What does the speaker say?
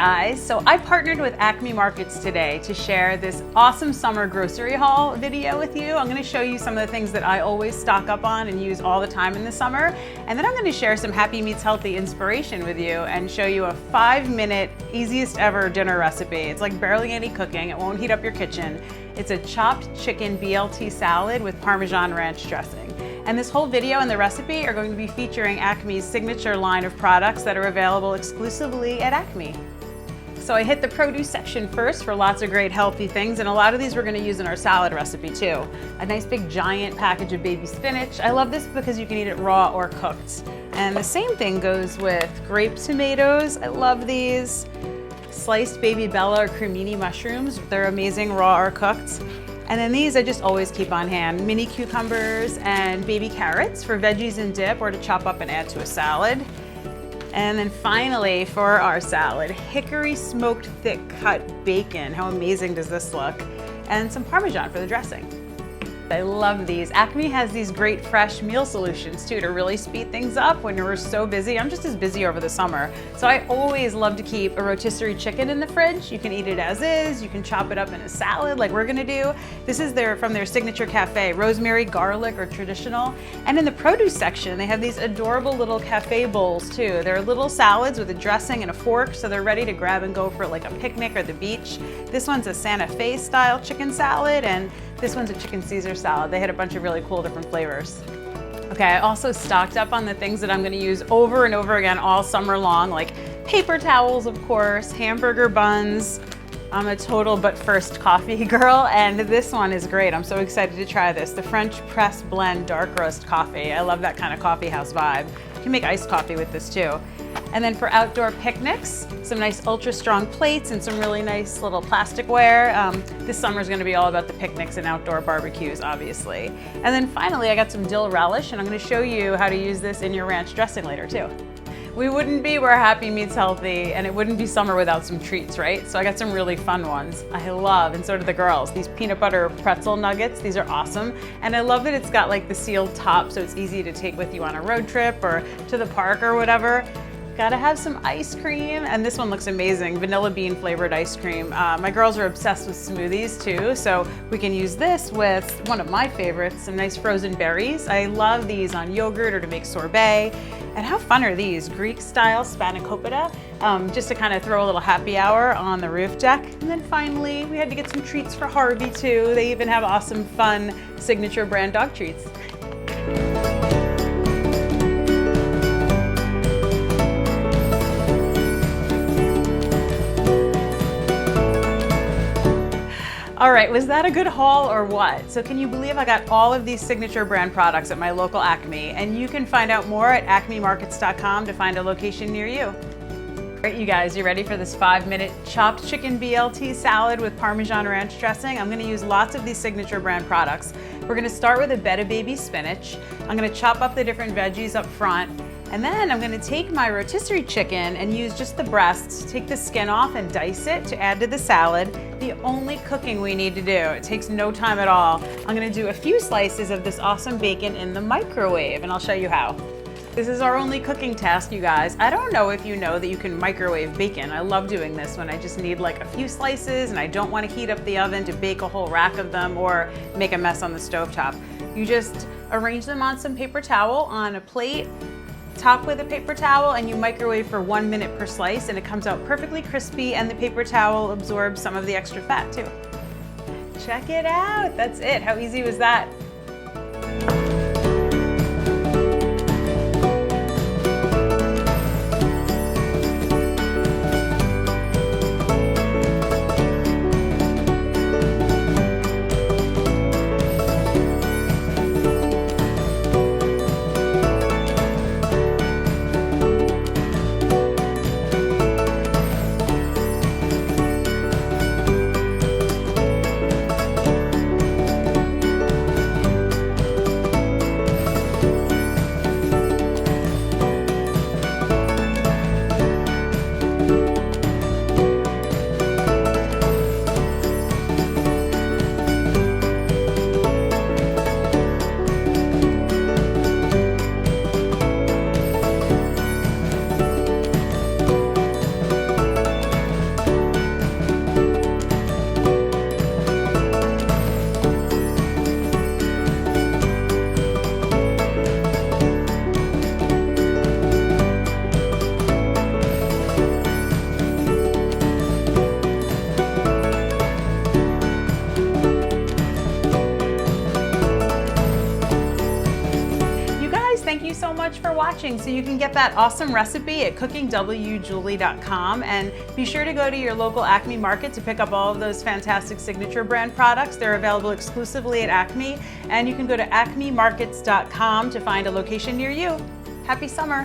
guys, so I partnered with ACME Markets today to share this awesome summer grocery haul video with you. I'm going to show you some of the things that I always stock up on and use all the time in the summer, and then I'm going to share some Happy Meets Healthy inspiration with you and show you a 5-minute easiest ever dinner recipe. It's like barely any cooking, it won't heat up your kitchen. It's a chopped chicken BLT salad with Parmesan Ranch dressing. And this whole video and the recipe are going to be featuring ACME's signature line of products that are available exclusively at ACME. So I hit the produce section first for lots of great healthy things, and a lot of these we're going to use in our salad recipe too. A nice big giant package of baby spinach. I love this because you can eat it raw or cooked. And the same thing goes with grape tomatoes. I love these. Sliced baby bella or cremini mushrooms. They're amazing raw or cooked. And then these I just always keep on hand. Mini cucumbers and baby carrots for veggies and dip or to chop up and add to a salad. And then finally for our salad, hickory smoked thick cut bacon. How amazing does this look? And some Parmesan for the dressing. I love these. ACME has these great fresh meal solutions too to really speed things up when we're so busy. I'm just as busy over the summer. So I always love to keep a rotisserie chicken in the fridge. You can eat it as is. You can chop it up in a salad like we're gonna do. This is from their signature cafe, rosemary, garlic, or traditional. And in the produce section, they have these adorable little cafe bowls too. They're little salads with a dressing and a fork, so they're ready to grab and go for like a picnic or the beach. This one's a Santa Fe style chicken salad, and this one's a chicken Caesar salad. They had a bunch of really cool different flavors. Okay, I also stocked up on the things that I'm gonna use over and over again all summer long, like paper towels, of course, hamburger buns. I'm a total but first coffee girl, and this one is great. I'm so excited to try this. The French press blend dark roast coffee. I love that kind of coffee house vibe. You can make iced coffee with this too. And then for outdoor picnics, some nice ultra strong plates and some really nice little plasticware. This summer is going to be all about the picnics and outdoor barbecues, obviously. And then finally, I got some dill relish, and I'm going to show you how to use this in your ranch dressing later too. We wouldn't be where Happy Meets Healthy, and it wouldn't be summer without some treats, right? So I got some really fun ones. I love, and so do the girls, these peanut butter pretzel nuggets. These are awesome. And I love that it's got like the sealed top, so it's easy to take with you on a road trip or to the park or whatever. Gotta have some ice cream, and this one looks amazing, vanilla bean flavored ice cream. My girls are obsessed with smoothies too, so we can use this with one of my favorites, some nice frozen berries. I love these on yogurt or to make sorbet. And how fun are these? Greek style spanakopita, just to kind of throw a little happy hour on the roof deck. And then finally, we had to get some treats for Harvey too. They even have awesome, fun signature brand dog treats. All right, was that a good haul or what? So can you believe I got all of these signature brand products at my local ACME, and you can find out more at acmemarkets.com to find a location near you. All right, you guys, you ready for this 5-minute chopped chicken BLT salad with Parmesan Ranch dressing? I'm gonna use lots of these signature brand products. We're gonna start with a bed of baby spinach. I'm gonna chop up the different veggies up front. And then I'm gonna take my rotisserie chicken and use just the breasts, take the skin off and dice it to add to the salad. The only cooking we need to do, it takes no time at all. I'm gonna do a few slices of this awesome bacon in the microwave, and I'll show you how. This is our only cooking task, you guys. I don't know if you know that you can microwave bacon. I love doing this when I just need like a few slices and I don't want to heat up the oven to bake a whole rack of them or make a mess on the stovetop. You just arrange them on some paper towel on a plate, top with a paper towel, and you microwave for 1 minute per slice, and it comes out perfectly crispy, and the paper towel absorbs some of the extra fat too. Check it out, that's it. How easy was that? so much for watching. So you can get that awesome recipe at cookingwjulie.com, and be sure to go to your local Acme Market to pick up all of those fantastic signature brand products. They're available exclusively at Acme, and you can go to acmemarkets.com to find a location near you. Happy summer!